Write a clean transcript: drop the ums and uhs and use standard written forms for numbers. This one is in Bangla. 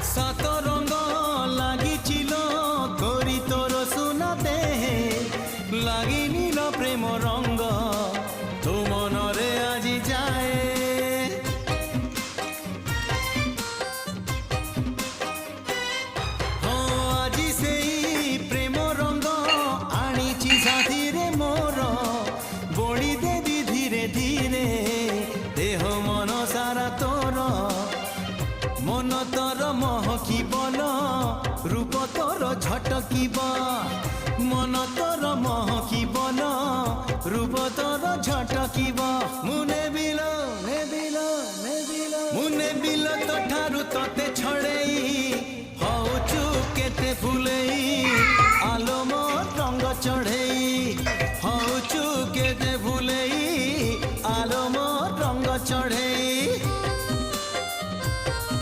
সাত রঙ লাগিছিল করি তোর সুনা দেহে লাগি নীল প্রেম রঙ্গ তো মনরে আজি যায় আজি সেই প্রেম রঙ্গ আনিছি সাথীরে মোর বড়ি দেবি ধীরে ধীরে দেহ মন সারা তোর মন তোর মহকিবল রূপ তোর ঝটকিব মন তোর মহকিবল রূপ তোর ঝটকিব মুনে বিল মুনে বিল তোঠার